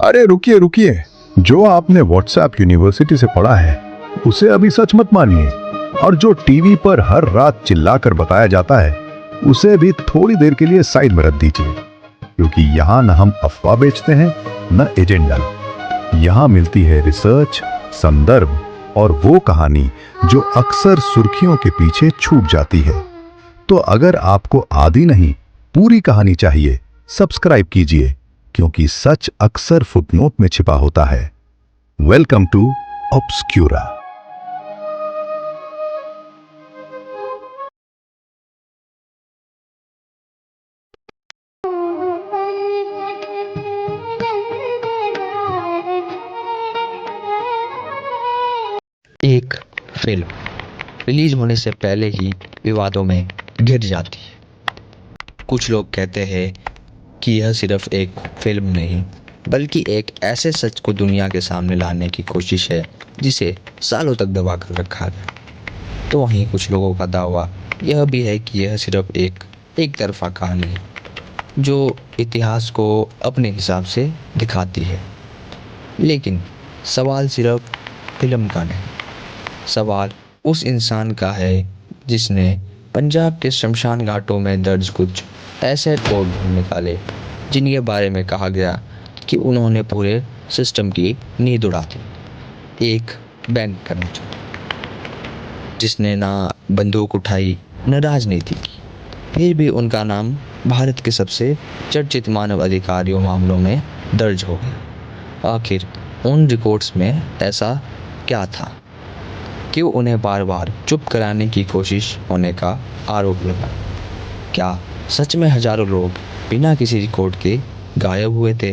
अरे रुकिए रुकिए, जो आपने व्हाट्सएप यूनिवर्सिटी से पढ़ा है उसे अभी सच मत मानिए, और जो टीवी पर हर रात चिल्लाकर बताया जाता है उसे भी थोड़ी देर के लिए साइड में रख दीजिए, क्योंकि यहाँ न हम अफवाह बेचते हैं न एजेंडा। यहाँ मिलती है रिसर्च, संदर्भ और वो कहानी जो अक्सर सुर्खियों के पीछे छूट जाती है। तो अगर आपको आधी नहीं पूरी कहानी चाहिए, सब्सक्राइब कीजिए, क्योंकि सच अक्सर फुटनोट में छिपा होता है। Welcome to Obscura. एक फिल्म रिलीज होने से पहले ही विवादों में घिर जाती है। कुछ लोग कहते हैं कि यह सिर्फ एक फिल्म नहीं बल्कि एक ऐसे सच को दुनिया के सामने लाने की कोशिश है जिसे सालों तक दबा कर रखा गया। तो वहीं कुछ लोगों का दावा यह भी है कि यह सिर्फ एक तरफा कहानी है जो इतिहास को अपने हिसाब से दिखाती है। लेकिन सवाल सिर्फ फिल्म का नहीं, सवाल उस इंसान का है जिसने पंजाब के शमशान घाटों में दर्ज कुछ ऐसे कोड निकाले जिनके बारे में कहा गया कि उन्होंने पूरे सिस्टम की नींद उड़ा दी। एक बैंक कर्मचारी जिसने ना बंदूक उठाई न राजनीति की, फिर भी उनका नाम भारत के सबसे चर्चित मानव अधिकारियों मामलों में दर्ज हो गया। आखिर उन रिकॉर्ड्स में ऐसा क्या था? क्यों उन्हें बार बार चुप कराने की कोशिश होने का आरोप लगा? क्या सच में हजारों लोग बिना किसी रिकॉर्ड के गायब हुए थे?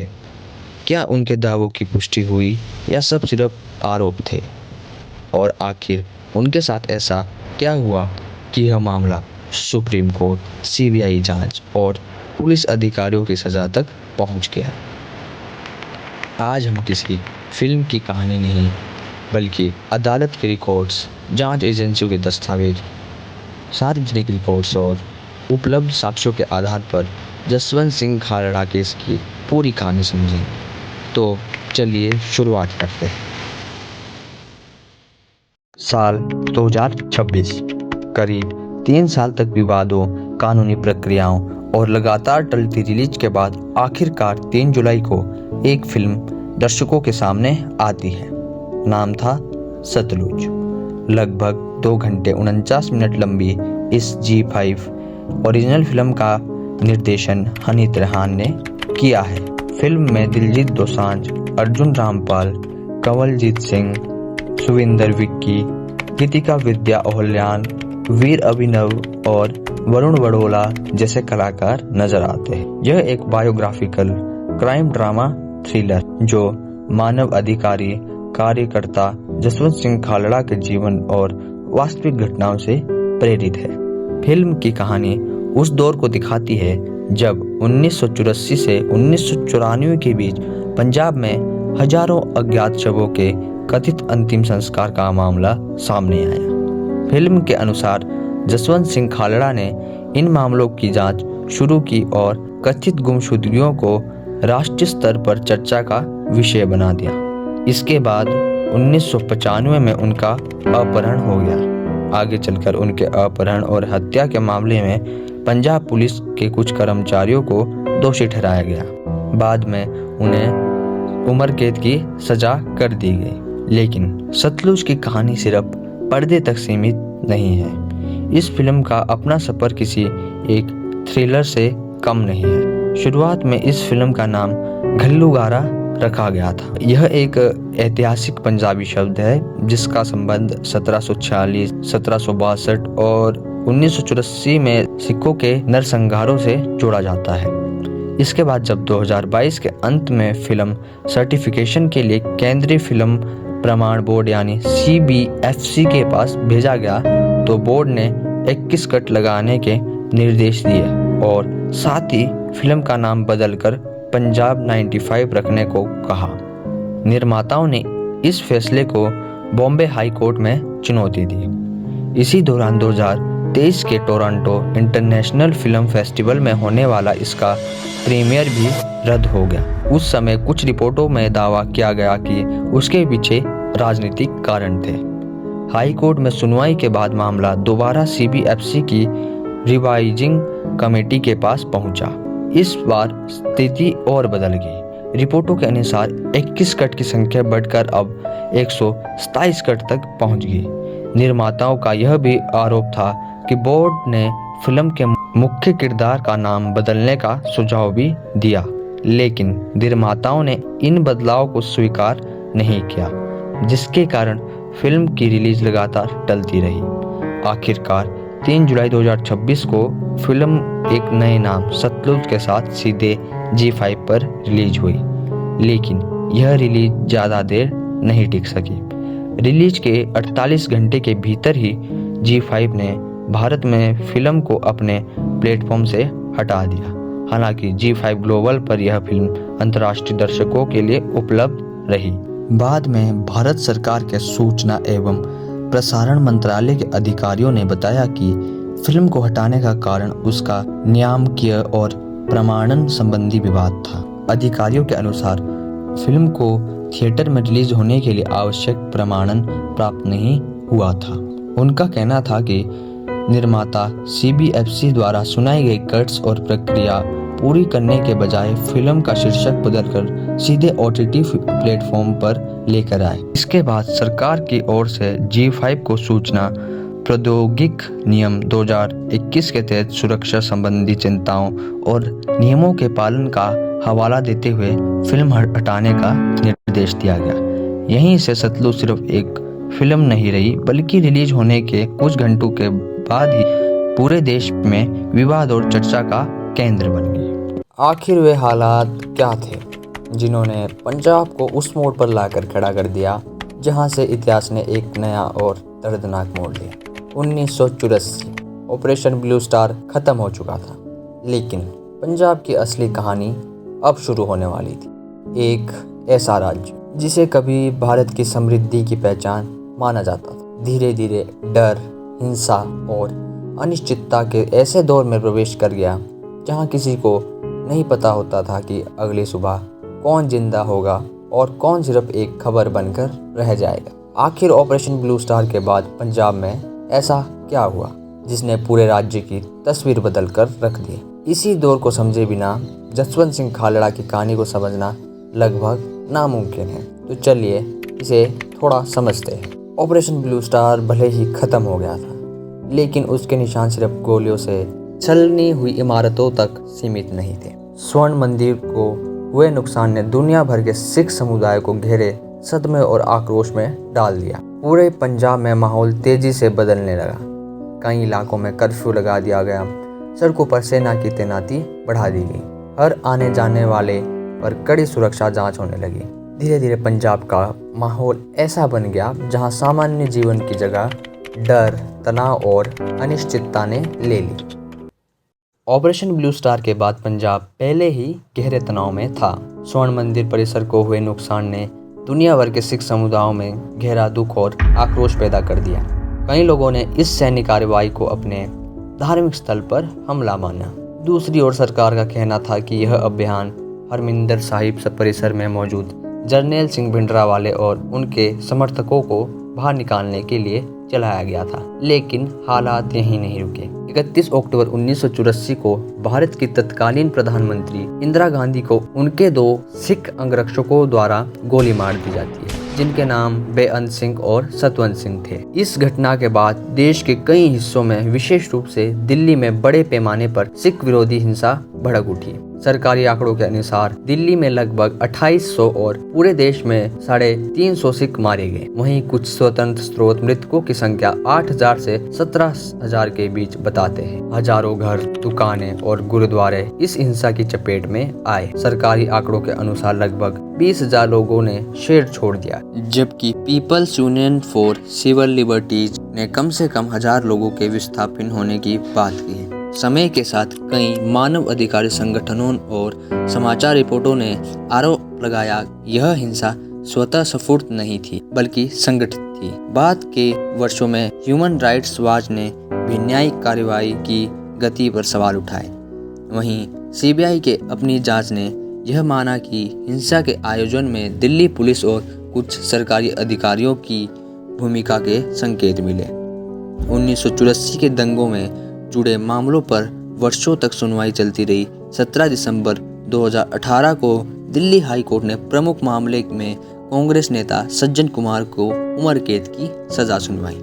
क्या उनके दावों की पुष्टि हुई या सब सिर्फ आरोप थे? और आखिर उनके साथ ऐसा क्या हुआ कि यह मामला सुप्रीम कोर्ट, सीबीआई जांच और पुलिस अधिकारियों की सजा तक पहुंच गया? आज हम किसी फिल्म की कहानी नहीं बल्कि अदालत के रिकॉर्ड्स, जांच एजेंसियों के दस्तावेज, सार्वजनिक रिपोर्ट्स और उपलब्ध साक्ष्यों के आधार पर जसवंत सिंह खालड़ा केस की पूरी कहानी समझेंगे। तो चलिए शुरुआत करते हैं। साल 2026, करीब 3 साल तक विवादों, कानूनी प्रक्रियाओं और लगातार टलती रिलीज के बाद आखिरकार 3 जुलाई को एक फिल्म दर्शकों के सामने आती है। नाम था सतलुज। लगभग 2 घंटे 49 मिनट लंबी इस G5 ओरिजिनल फिल्म का निर्देशन हनीत रेहान ने किया है। फिल्म में दिलजीत दोसांझ, अर्जुन रामपाल, कंवलजीत सिंह, सुविंदर विक्की, गीतिका विद्या ओहल्यान, वीर अभिनव और वरुण वडोला जैसे कलाकार नजर आते हैं। यह एक बायोग्राफिकल क्राइम ड्रामा थ्रिलर जो मानव अधिकारी कार्यकर्ता जसवंत सिंह खालड़ा के जीवन और वास्तविक घटनाओं से प्रेरित है। फिल्म की कहानी उस दौर को दिखाती है जब 1984 से 1994 के बीच पंजाब में हजारों अज्ञात शवों के कथित अंतिम संस्कार का मामला सामने आया। फिल्म के अनुसार जसवंत सिंह खालड़ा ने इन मामलों की जांच शुरू की और कथित गुमशुदगियों को राष्ट्रीय स्तर पर चर्चा का विषय बना दिया। इसके बाद 1995 में उनका अपहरण हो गया। आगे चलकर उनके अपहरण और हत्या के मामले में पंजाब पुलिस के कुछ कर्मचारियों को दोषी ठहराया गया। बाद में उन्हें उम्र कैद की सजा कर दी गई। लेकिन सतलुज की कहानी सिर्फ पर्दे तक सीमित नहीं है। इस फिल्म का अपना सफर किसी एक थ्रिलर से कम नहीं है। शुरुआत में इस फिल्म का नाम घल्लूगारा रखा गया था। यह एक ऐतिहासिक पंजाबी शब्द है जिसका संबंध 1746, 1762 और 1984 में सिखों के नरसंहारों से जोड़ा जाता है। इसके बाद जब 2022 के अंत में फिल्म सर्टिफिकेशन के लिए केंद्रीय फिल्म प्रमाण बोर्ड यानी CBFC के पास भेजा गया तो बोर्ड ने 21 कट लगाने के निर्देश दिए और साथ ही फिल्म का नाम बदलकर पंजाब 95 रखने को कहा। निर्माताओं ने इस फैसले को बॉम्बे हाई कोर्ट में चुनौती दी। इसी दौरान 2023 के टोरंटो इंटरनेशनल फिल्म फेस्टिवल में होने वाला इसका प्रीमियर भी रद्द हो गया। उस समय कुछ रिपोर्टों में दावा किया गया कि उसके पीछे राजनीतिक कारण थे। हाई कोर्ट में सुनवाई के बाद मामला दोबारा CBFC की रिवाइजिंग कमेटी के पास पहुंचा। इस बार स्थिति और बदल गई। रिपोर्टों के अनुसार 21 कट की संख्या बढ़कर अब 127 कट तक पहुंच गई। निर्माताओं का यह भी आरोप था कि बोर्ड ने फिल्म के मुख्य किरदार का नाम बदलने का सुझाव भी दिया, लेकिन निर्माताओं ने इन बदलावों को स्वीकार नहीं किया, जिसके कारण फिल्म की रिलीज लगातार टलती रही। आखिरकार 3 जुलाई 2026 को फिल्म एक नए नाम सतलुज के साथ सीधे G5 पर रिलीज हुई, लेकिन यह रिलीज ज़्यादा देर नहीं टिक सकी। रिलीज के 48 घंटे के भीतर ही G5 ने भारत में फिल्म को अपने प्लेटफॉर्म से हटा दिया। हालांकि G5 ग्लोबल पर यह फिल्म अंतर्राष्ट्रीय दर्शकों के लिए उपलब्ध रही। बाद में भारत सरकार के सूचना एवं प्रसारण मंत्रालय के अधिकारियों ने बताया कि फिल्म को हटाने का कारण उसका नियामकीय और प्रमाणन संबंधी विवाद था। अधिकारियों के अनुसार फिल्म को थिएटर में रिलीज होने के लिए आवश्यक प्रमाणन प्राप्त नहीं हुआ था। उनका कहना था कि निर्माता CBFC द्वारा सुनाई गई कट्स और प्रक्रिया पूरी करने के बजाय फिल्म का शीर्षक बदलकर सीधे OTT प्लेटफॉर्म पर लेकर आए। इसके बाद सरकार की ओर से G5 को सूचना प्रौद्योगिक नियम 2021 के तहत सुरक्षा संबंधी चिंताओं और नियमों के पालन का हवाला देते हुए फिल्म हटाने का निर्देश दिया गया। यहीं से सतलुज सिर्फ एक फिल्म नहीं रही, बल्कि रिलीज होने के कुछ घंटों के बाद ही पूरे देश में विवाद और चर्चा का केंद्र बन गई। आखिर वे हालात क्या थे जिन्होंने पंजाब को उस मोड़ पर लाकर खड़ा कर दिया जहां से इतिहास ने एक नया और दर्दनाक मोड़ लिया। 1984 ऑपरेशन ब्लू स्टार खत्म हो चुका था, लेकिन पंजाब की असली कहानी अब शुरू होने वाली थी। एक ऐसा राज्य जिसे कभी भारत की समृद्धि की पहचान माना जाता था, धीरे धीरे डर, हिंसा और अनिश्चितता के ऐसे दौर में प्रवेश कर गया जहां किसी को नहीं पता होता था कि अगली सुबह कौन जिंदा होगा और कौन सिर्फ एक खबर बनकर रह जाएगा। आखिर ऑपरेशन ब्लू स्टार के बाद पंजाब में ऐसा क्या हुआ जिसने पूरे राज्य की तस्वीर बदल कर रख दी। इसी दौर को समझे बिना जसवंत सिंह खालड़ा की कहानी को समझना लगभग नामुमकिन है। तो चलिए इसे थोड़ा समझते हैं। ऑपरेशन ब्लू स्टार भले ही खत्म हो गया था, लेकिन उसके निशान सिर्फ गोलियों से छलनी हुई इमारतों तक सीमित नहीं थे। स्वर्ण मंदिर को हुए नुकसान ने दुनिया भर के सिख समुदाय को गहरे सदमे और आक्रोश में डाल दिया। पूरे पंजाब में माहौल तेजी से बदलने लगा। कई इलाकों में कर्फ्यू लगा दिया गया, सड़कों पर सेना की तैनाती बढ़ा दी गई, हर आने जाने वाले पर कड़ी सुरक्षा जांच होने लगी। धीरे धीरे पंजाब का माहौल ऐसा बन गया जहां सामान्य जीवन की जगह डर, तनाव और अनिश्चितता ने ले ली। ऑपरेशन ब्लू स्टार के बाद पंजाब पहले ही गहरे तनाव में था। स्वर्ण मंदिर परिसर को हुए नुकसान ने दुनिया भर के सिख समुदायों में गहरा दुख और आक्रोश पैदा कर दिया। कई लोगों ने इस सैन्य कार्रवाई को अपने धार्मिक स्थल पर हमला माना। दूसरी ओर सरकार का कहना था कि यह अभियान हरमिंदर साहिब परिसर में मौजूद जर्नैल सिंह भिंडरावाले और उनके समर्थकों को बाहर निकालने के लिए चलाया गया था। लेकिन हालात यहीं नहीं रुके। 31 अक्टूबर 1984 को भारत की तत्कालीन प्रधानमंत्री इंदिरा गांधी को उनके 2 सिख अंगरक्षकों द्वारा गोली मार दी जाती है, जिनके नाम बेअंत सिंह और सतवंत सिंह थे। इस घटना के बाद देश के कई हिस्सों में, विशेष रूप से दिल्ली में बड़े पैमाने पर सिख विरोधी हिंसा भड़क उठी। सरकारी आंकड़ों के अनुसार दिल्ली में लगभग 2800 और पूरे देश में 350 सिख मारे गए। वहीं कुछ स्वतंत्र स्रोत मृतकों की संख्या 8000 से 17000 के बीच बताते हैं। हजारों घर, दुकानें और गुरुद्वारे इस हिंसा की चपेट में आए। सरकारी आंकड़ों के अनुसार लगभग 20,000 लोगों ने शहर छोड़ दिया, जबकि people's union for civil liberties ने कम से कम 1000 लोगों के विस्थापन होने की बात की है। समय के साथ कई मानव अधिकार संगठनों और समाचार रिपोर्टों ने आरोप लगाया यह हिंसा स्वतः स्फूर्त नहीं थी, बल्कि संगठित थी। बाद के वर्षों में ह्यूमन राइट्स वॉच ने भी न्यायिक कार्रवाई की गति पर सवाल उठाए। वहीं CBI के अपनी जांच ने यह माना कि हिंसा के आयोजन में दिल्ली पुलिस और कुछ सरकारी अधिकारियों की भूमिका के संकेत मिले। 1984 के दंगों में जुड़े मामलों पर वर्षों तक सुनवाई चलती रही। 17 दिसंबर 2018 को दिल्ली हाई कोर्ट ने प्रमुख मामले में कांग्रेस नेता सज्जन कुमार को उम्र कैद की सजा सुनवाई,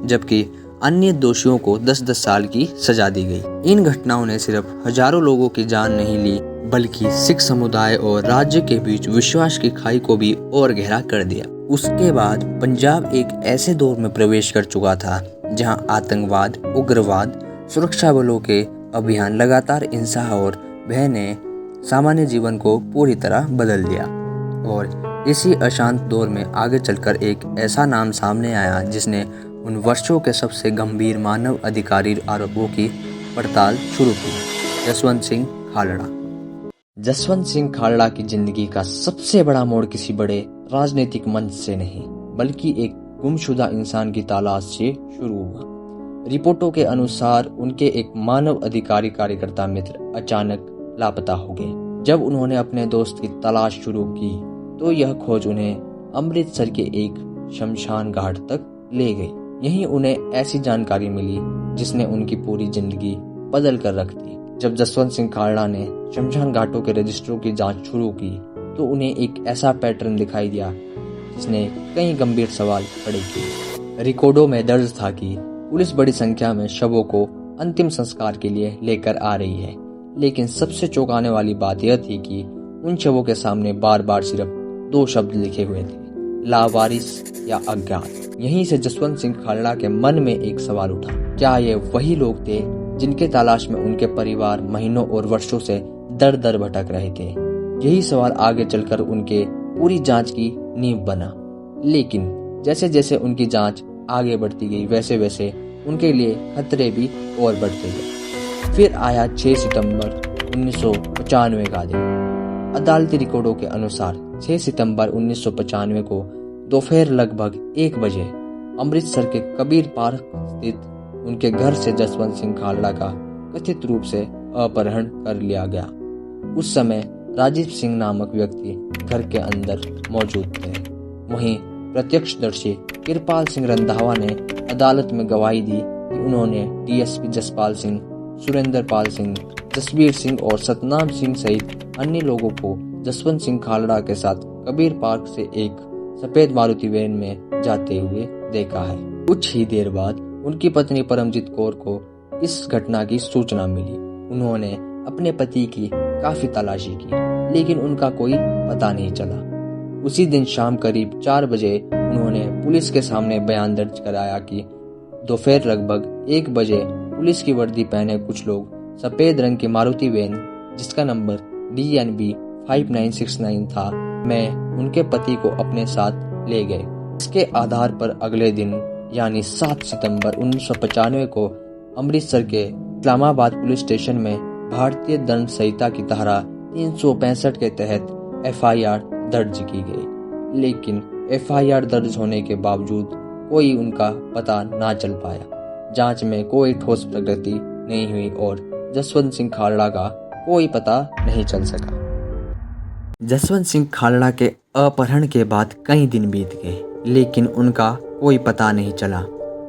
जबकि अन्य दोषियों को 10-10 साल की सजा दी गई। इन घटनाओं ने सिर्फ हजारों लोगों की जान नहीं ली, बल्कि सिख समुदाय और राज्य के बीच विश्वास की खाई को भी और गहरा कर दिया। उसके बाद पंजाब एक ऐसे दौर में प्रवेश कर चुका था जहां आतंकवाद, उग्रवाद, सुरक्षा बलों के अभियान, लगातार हिंसा और भय ने सामान्य जीवन को पूरी तरह बदल दिया। और इसी अशांत दौर में आगे चलकर एक ऐसा नाम सामने आया जिसने उन वर्षों के सबसे गंभीर मानव अधिकारी आरोपों की पड़ताल शुरू की, जसवंत सिंह खालड़ा। जसवंत सिंह खालड़ा की जिंदगी का सबसे बड़ा मोड़ किसी बड़े राजनीतिक मंच से नहीं, बल्कि एक गुमशुदा इंसान की तलाश से शुरू हुआ। रिपोर्टों के अनुसार उनके एक मानव अधिकारी कार्यकर्ता मित्र अचानक लापता हो गए। जब उन्होंने अपने दोस्त की तलाश शुरू की तो यह खोज उन्हें अमृतसर के एक शमशान घाट तक ले गई। यहीं उन्हें ऐसी जानकारी मिली जिसने उनकी पूरी जिंदगी बदल कर रख दी। जब जसवंत सिंह खालड़ा ने शमशान घाटों के रजिस्टरों की जांच शुरू की तो उन्हें एक ऐसा पैटर्न दिखाई दिया जिसने कई गंभीर सवाल खड़े किए। रिकॉर्डों में दर्ज था कि पुलिस बड़ी संख्या में शवों को अंतिम संस्कार के लिए लेकर आ रही है, लेकिन सबसे चौंकाने वाली बात यह थी कि उन शवों के सामने बार बार सिर्फ 2 शब्द लिखे हुए थे, लावारिस या अज्ञात। यहीं से जसवंत सिंह खालड़ा के मन में एक सवाल उठा, क्या ये वही लोग थे जिनके तलाश में उनके परिवार महीनों और वर्षों से दर दर भटक रहे थे? यही सवाल आगे चलकर उनके पूरी जांच की नींव बना। लेकिन जैसे जैसे उनकी जांच आगे बढ़ती गई वैसे वैसे उनके लिए खतरे भी और बढ़ते गए। फिर आया 6 सितंबर 1995 का दिन। अदालती रिकॉर्डों के अनुसार 6 सितंबर 1995 को दोपहर लगभग 1 बजे अमृतसर के कबीर पार्क स्थित उनके घर से जसवंत सिंह खालड़ा का कथित रूप से अपहरण कर लिया गया। उस समय राजीव सिंह नामक व्यक्ति घर के अंदर मौजूद थे। वहीं प्रत्यक्षदर्शी कृपाल सिंह रंधावा ने अदालत में गवाही दी कि उन्होंने डीएसपी जसपाल सिंह, सुरेंद्र पाल सिंह, जसबीर सिंह और सतनाम सिंह सहित अन्य लोगों को जसवंत सिंह खालड़ा के साथ कबीर पार्क से एक सफेद मारुति वैन में जाते हुए देखा है। कुछ ही देर बाद उनकी पत्नी परमजीत कौर को इस घटना की सूचना मिली। उन्होंने अपने पति की काफी तलाशी की, लेकिन उनका कोई पता नहीं चला। उसी दिन शाम करीब 4 बजे उन्होंने पुलिस के सामने बयान दर्ज कराया कि दोपहर लगभग 1 बजे पुलिस की वर्दी पहने कुछ लोग सफेद रंग की मारुति वैन, जिसका नंबर DNB 5969 था, में उनके पति को अपने साथ ले गए। इसके आधार पर अगले दिन यानी 7 सितंबर 1995 को अमृतसर के इस्लामाबाद पुलिस स्टेशन में भारतीय दंड संहिता की धारा 365 के तहत FIR दर्ज की गई। लेकिन FIR दर्ज होने के बावजूद कोई उनका पता ना चल पाया। जांच में कोई ठोस प्रगति नहीं हुई और जसवंत सिंह खालड़ा का कोई पता नहीं चल सका। जसवंत सिंह खालड़ा के अपहरण के बाद कई दिन बीत गए, लेकिन उनका कोई पता नहीं चला।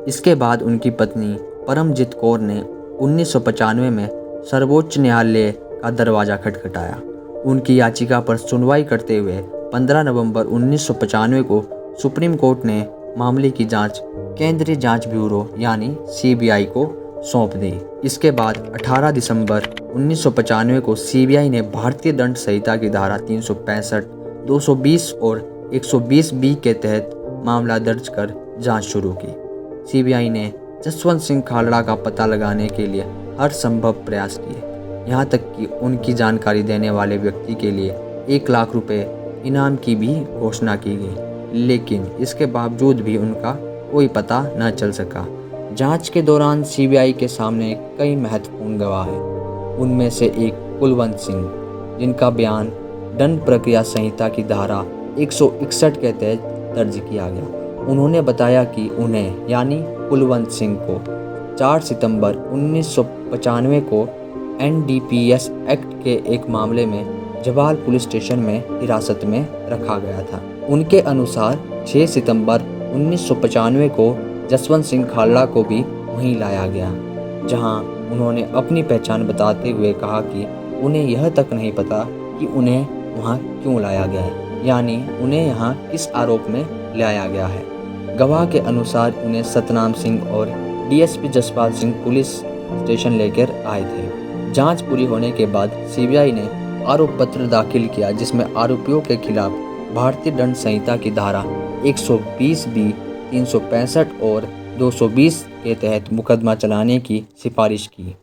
इसके बाद उनकी पत्नी परमजीत कौर ने 1995 में सर्वोच्च न्यायालय का दरवाजा खटखटाया। उनकी याचिका पर सुनवाई करते हुए 15 नवंबर 1995 को सुप्रीम कोर्ट ने मामले की जांच केंद्रीय जांच ब्यूरो यानी CBI को सौंप दी। इसके बाद 18 दिसंबर 1995 को CBI ने भारतीय दंड संहिता की धारा 365, 220 और 120B के तहत मामला दर्ज कर जांच शुरू की। CBI ने जसवंत सिंह खालड़ा का पता लगाने के लिए हर संभव प्रयास किए, यहाँ तक कि उनकी जानकारी देने वाले व्यक्ति के लिए 1 लाख रुपए इनाम की भी घोषणा की गई, लेकिन इसके बावजूद भी उनका कोई पता न चल सका। जांच के दौरान CBI के सामने कई महत्वपूर्ण गवाह हैं। उनमें से एक कुलवंत सिंह, जिनका बयान दंड प्रक्रिया संहिता की धारा 161 के तहत दर्ज किया गया। उन्होंने बताया कि उन्हें यानी कुलवंत सिंह को 4 सितंबर 1995 को NDPS एक्ट के एक मामले में जवाल पुलिस स्टेशन में हिरासत में रखा गया था। उनके अनुसार 6 सितंबर 1995 को जसवंत सिंह खालड़ा को भी वहीं लाया गया, जहां उन्होंने अपनी पहचान बताते हुए कहा कि उन्हें यह तक नहीं पता कि उन्हें वहां क्यों लाया गया है, यानी उन्हें यहां किस आरोप में लाया गया है। गवाह के अनुसार उन्हें सतनाम सिंह और DSP Jaspal Singh police station लेकर आए थे। जांच पूरी होने के बाद सीबीआई ने आरोप पत्र दाखिल किया, जिसमें आरोपियों के खिलाफ भारतीय दंड संहिता की धारा 120B, 365 और 220 के तहत मुकदमा चलाने की सिफारिश की।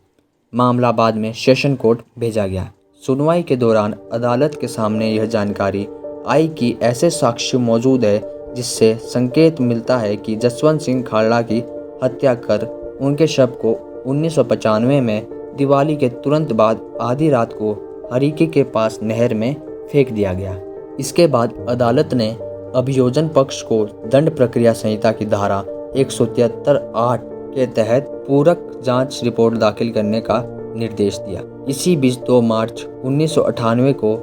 मामला बाद में सेशन कोर्ट भेजा गया। सुनवाई के दौरान अदालत के सामने यह जानकारी आई कि ऐसे साक्ष्य मौजूद है जिससे संकेत मिलता है कि जसवंत सिंह खालड़ा की हत्या कर उनके शव को 1995 में दिवाली के तुरंत बाद आधी रात को हरीके के पास नहर में फेंक दिया गया। इसके बाद अदालत ने अभियोजन पक्ष को दंड प्रक्रिया संहिता की धारा 173(8) के तहत पूरक जांच रिपोर्ट दाखिल करने का निर्देश दिया। इसी बीच 2 मार्च 1998 को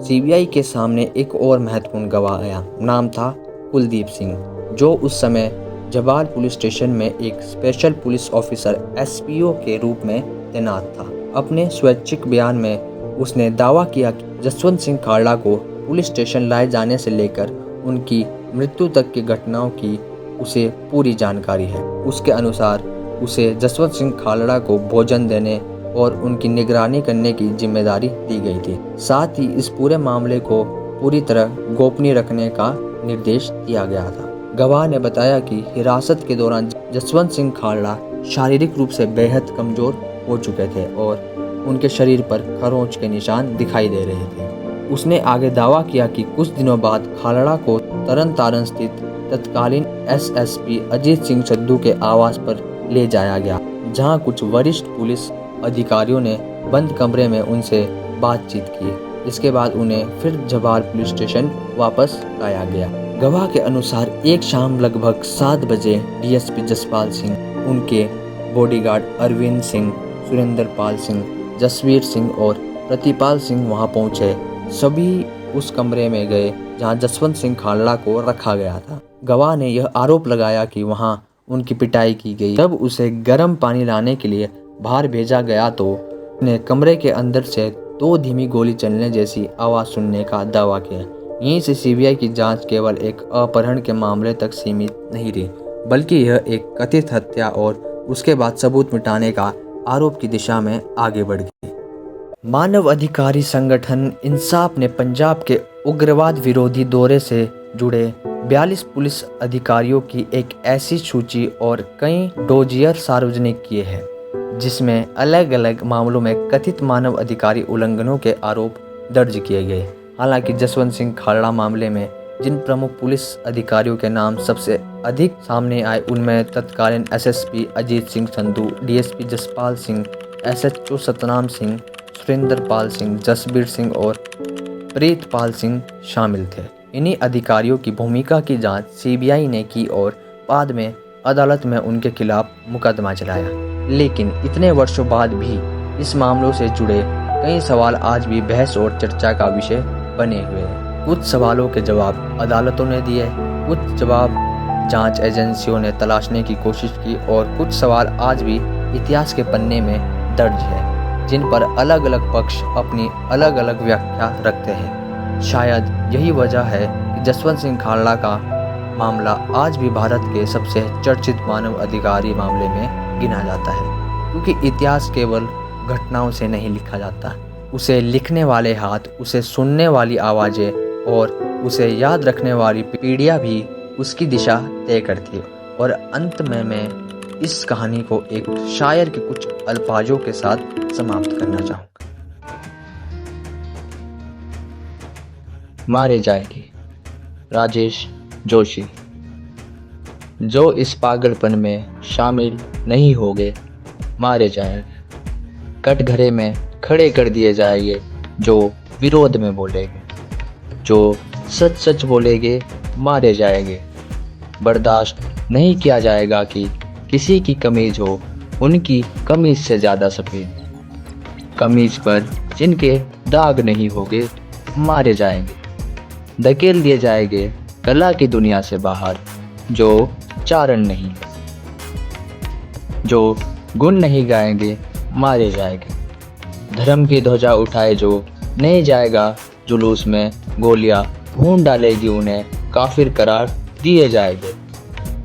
सीबीआई के सामने एक और महत्वपूर्ण गवाह आया। नाम था कुलदीप सिंह, जो उस समय जवाल पुलिस स्टेशन में एक स्पेशल पुलिस ऑफिसर SPO के रूप में तैनात था। अपने स्वैच्छिक बयान में उसने दावा किया कि जसवंत सिंह खालड़ा को पुलिस स्टेशन लाए जाने से लेकर उनकी मृत्यु तक की घटनाओं की उसे पूरी जानकारी है। उसके अनुसार उसे जसवंत सिंह खालड़ा को भोजन देने और उनकी निगरानी करने की जिम्मेदारी दी गई थी। साथ ही इस पूरे मामले को पूरी तरह गोपनीय रखने का निर्देश दिया गया था। गवाह ने बताया कि हिरासत के दौरान जसवंत सिंह खालड़ा शारीरिक रूप से बेहद कमजोर हो चुके थे और उनके शरीर पर खरोंच के निशान दिखाई दे रहे थे। उसने आगे दावा किया कि कुछ दिनों बाद खालड़ा को तरन तारण स्थित तत्कालीन SSP अजीत सिंह सद्दू के आवास पर ले जाया गया, जहां कुछ वरिष्ठ पुलिस अधिकारियों ने बंद कमरे में उनसे बातचीत की। इसके बाद उन्हें फिर जवाल पुलिस स्टेशन वापस लाया गया। गवाह के अनुसार एक शाम लगभग 7 बजे डीएसपी जसपाल सिंह, उनके बॉडीगार्ड अरविंद सिंह, सुरेंद्र पाल सिंह, जसवीर सिंह और प्रतिपाल सिंह वहां पहुंचे। सभी उस कमरे में गए जहां जसवंत सिंह खालड़ा को रखा गया था। गवाह ने यह आरोप लगाया कि वहां उनकी पिटाई की गई। जब उसे गर्म पानी लाने के लिए बाहर भेजा गया तो उसने कमरे के अंदर से 2 धीमी गोली चलने जैसी आवाज़ सुनने का दावा किया। यहीं से सीबीआई की जांच केवल एक अपहरण के मामले तक सीमित नहीं रही, बल्कि यह एक कथित हत्या और उसके बाद सबूत मिटाने का आरोप की दिशा में आगे बढ़ गई। मानव अधिकारी संगठन इंसाफ ने पंजाब के उग्रवाद विरोधी दौरे से जुड़े 42 पुलिस अधिकारियों की एक ऐसी सूची और कई डोजियर सार्वजनिक किए हैं, जिसमें अलग अलग मामलों में कथित मानव अधिकारी उल्लंघनों के आरोप दर्ज किए गए। हालांकि जसवंत सिंह खालड़ा मामले में जिन प्रमुख पुलिस अधिकारियों के नाम सबसे अधिक सामने आए, उनमें तत्कालीन SSP Ajit Singh Sandhu, DSP Jaspal Singh, SHO Satnam Singh, Surendra Pal Singh, Jasbir Singh और प्रीतपाल सिंह शामिल थे। इन्हीं अधिकारियों की भूमिका की जांच सीबीआई ने की और बाद में अदालत में उनके खिलाफ मुकदमा चलाया। लेकिन इतने वर्षों बाद भी इस मामलों से जुड़े कई सवाल आज भी बहस और चर्चा का विषय बने हुए हैं। कुछ सवालों के जवाब अदालतों ने दिए, कुछ जवाब जांच एजेंसियों ने तलाशने की कोशिश की और कुछ सवाल आज भी इतिहास के पन्ने में दर्ज है, जिन पर अलग अलग पक्ष अपनी अलग अलग व्याख्या रखते हैं। शायद यही वजह है कि जसवंत सिंह खालड़ा का मामला आज भी भारत के सबसे चर्चित मानव अधिकारी मामले में गिना जाता है, क्योंकि इतिहास केवल घटनाओं से नहीं लिखा जाता, उसे लिखने वाले हाथ, उसे सुनने वाली आवाज़ें और उसे याद रखने वाली पीढ़ियाँ भी उसकी दिशा तय करती है। और अंत में मैं इस कहानी को एक शायर के कुछ अल्फाजों के साथ समाप्त करना चाहूँगा। मारे जाएंगे, राजेश जोशी। जो इस पागलपन में शामिल नहीं होंगे, मारे जाएंगे। कटघरे में खड़े कर दिए जाएंगे जो विरोध में बोलेंगे, जो सच सच बोलेंगे, मारे जाएंगे। बर्दाश्त नहीं किया जाएगा कि किसी की कमीज हो उनकी कमीज से ज़्यादा सफ़ेद। कमीज पर जिनके दाग नहीं होंगे मारे जाएंगे, धकेल दिए जाएंगे कला की दुनिया से बाहर। जो चारण नहीं, जो गुण नहीं गाएंगे, मारे जाएंगे। धर्म की ध्वजा उठाए जो नहीं जाएगा जुलूस में, गोलियां भून डालेगी उन्हें, काफिर करार दिए जाएंगे।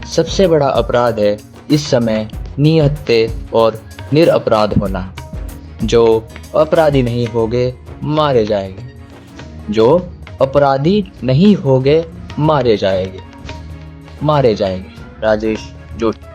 सबसे बड़ा अपराध है इस समय निहत्थे और निरपराध होना। जो अपराधी नहीं होंगे, मारे जाएंगे। जो अपराधी नहीं होंगे, मारे जाएंगे। राजेश जोशी।